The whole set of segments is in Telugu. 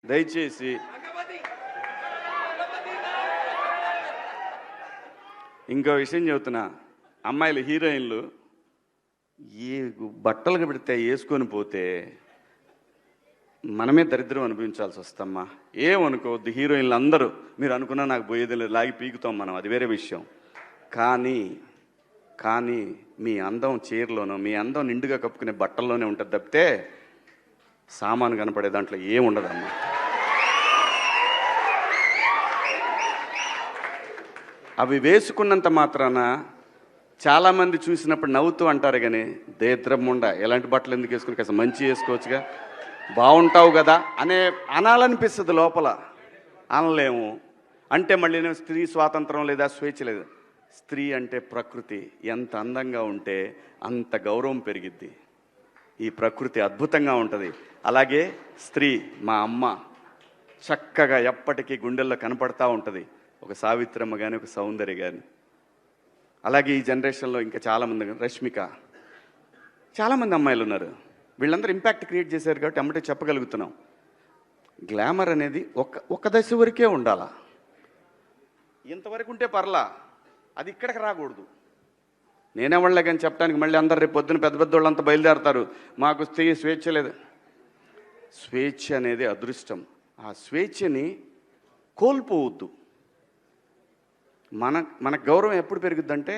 దయచేసి ఇంకో విషయం చెబుతున్నా, అమ్మాయిలు హీరోయిన్లు ఏ బట్టలు పెడితే వేసుకొని పోతే మనమే దరిద్రం అనుభవించాల్సి వస్తమ్మా. ఏమనుకోవద్దు, హీరోయిన్లు అందరూ మీరు అనుకున్నా నాకు పోయేది లేదు, లాగి పీకుతాం మనం, అది వేరే విషయం. కానీ మీ అందం చీరలోనో మీ అందం నిండుగా కప్పుకునే బట్టల్లోనే ఉంటుంది తప్పితే సామాను కనపడే దాంట్లో ఏముండదమ్మా. అవి వేసుకున్నంత మాత్రాన చాలామంది చూసినప్పుడు నవ్వుతూ అంటారు, కానీ దేద్రమ్ముండ ఎలాంటి బట్టలు ఎందుకు వేసుకుని కాస్త మంచి వేసుకోవచ్చుగా, బాగుంటావు కదా అనాలనిపిస్తుంది లోపల, అనలేము. అంటే మళ్ళీ స్త్రీ స్వాతంత్రం లేదా స్వేచ్ఛ లేదు. స్త్రీ అంటే ప్రకృతి, ఎంత అందంగా ఉంటే అంత గౌరవం పెరిగిద్ది. ఈ ప్రకృతి అద్భుతంగా ఉంటుంది. అలాగే స్త్రీ మా అమ్మ చక్కగా ఎప్పటికీ గుండెల్లో కనపడతా ఉంటుంది, ఒక సావిత్రమ్మ కానీ ఒక సౌందర్య కానీ. అలాగే ఈ జనరేషన్లో ఇంకా చాలామంది, రష్మిక, చాలామంది అమ్మాయిలు ఉన్నారు. వీళ్ళందరూ ఇంపాక్ట్ క్రియేట్ చేశారు కాబట్టి అమ్మటే చెప్పగలుగుతున్నాం. గ్లామర్ అనేది ఒక దశ వరకే ఉండాలా, ఇంతవరకు ఉంటే పర్లా, అది ఇక్కడికి రాకూడదు. నేనేవాళ్ళే కానీ చెప్పడానికి మళ్ళీ అందరు రేపు పొద్దున పెద్ద పెద్ద వాళ్ళంతా బయలుదేరతారు, మాకు స్త్రీ స్వేచ్ఛ లేదు. స్వేచ్ఛ అనేది అదృష్టం. ఆ స్వేచ్ఛని కోల్పోవద్దు. మన గౌరవం ఎప్పుడు పెరుగుద్దంటే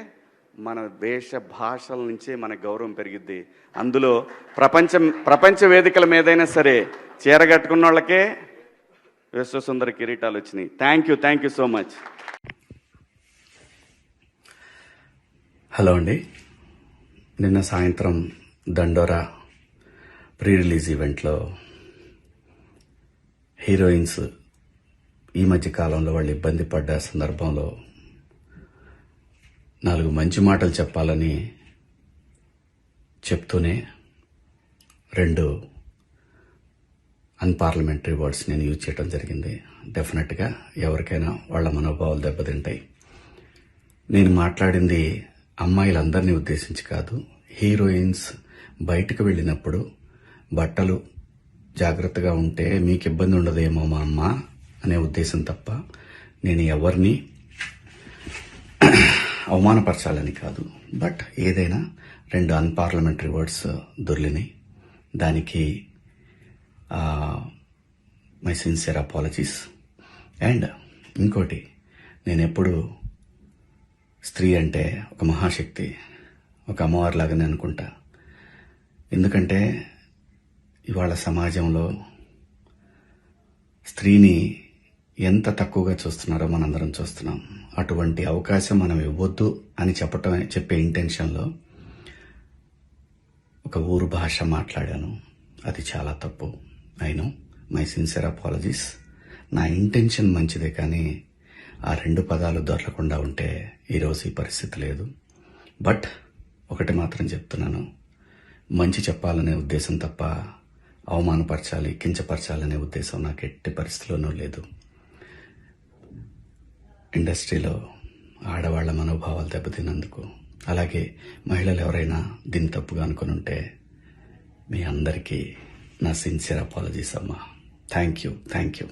మన వేష భాషల నుంచే మన గౌరవం పెరిగిద్ది. అందులో ప్రపంచ వేదికల మీదైనా సరే చీరగట్టుకున్న వాళ్ళకే విశ్వసుందర కిరీటాలు వచ్చినాయి. Thank you so much. Hello అండి, నిన్న సాయంత్రం దండోరా ప్రీ రిలీజ్ ఈవెంట్లో హీరోయిన్స్ ఈ మధ్య కాలంలో వాళ్ళు ఇబ్బంది పడ్డ సందర్భంలో 4 మంచి మాటలు చెప్పాలని చెప్తూనే 2 అన్పార్లమెంటరీ వర్డ్స్ నేను యూజ్ చేయడం జరిగింది. డెఫినెట్గా ఎవరికైనా వాళ్ళ మనోభావాలు దెబ్బతింటాయి. నేను మాట్లాడింది అమ్మాయిలందరినీ ఉద్దేశించి కాదు, హీరోయిన్స్ బయటకు వెళ్ళినప్పుడు బట్టలు జాగ్రత్తగా ఉంటే మీకు ఇబ్బంది ఉండదేమో మా అమ్మ అనే ఉద్దేశం తప్ప నేను ఎవరిని అవమానపరచాలని కాదు. బట్ ఏదైనా 2 అన్పార్లమెంటరీ వర్డ్స్ దొర్లినాయి. దానికి మై సిన్సియర్ అపాలజీస్. అండ్ ఇంకోటి, నేను ఎప్పుడు స్త్రీ అంటే ఒక మహాశక్తి, ఒక అమ్మవారిలాగానే అనుకుంటా. ఎందుకంటే ఇవాళ సమాజంలో స్త్రీని ఎంత తక్కువగా చూస్తున్నారో మనందరం చూస్తున్నాం. అటువంటి అవకాశం మనం ఇవ్వద్దు అని చెప్పే ఇంటెన్షన్లో ఒక ఊరు భాష మాట్లాడాను. అది చాలా తప్పు. I know, my sincere apologies. నా ఇంటెన్షన్ మంచిదే, కానీ ఆ 2 పదాలు దొరకకుండా ఉంటే ఈరోజు ఈ పరిస్థితి లేదు. బట్ ఒకటి మాత్రం చెప్తున్నాను, మంచి చెప్పాలనే ఉద్దేశం తప్ప అవమానపరచాలి, కించపరచాలనే ఉద్దేశం నాకు ఎట్టి పరిస్థితిలోనూ లేదు. ఇండస్ట్రీలో ఆడవాళ్ల మనోభావాలు దెబ్బతిన్నందుకు, అలాగే మహిళలు ఎవరైనా దీన్ని తప్పుగా అనుకుని ఉంటే మీ అందరికీ నా సిన్సియర్ అపాలజీస్ అమ్మా. Thank you.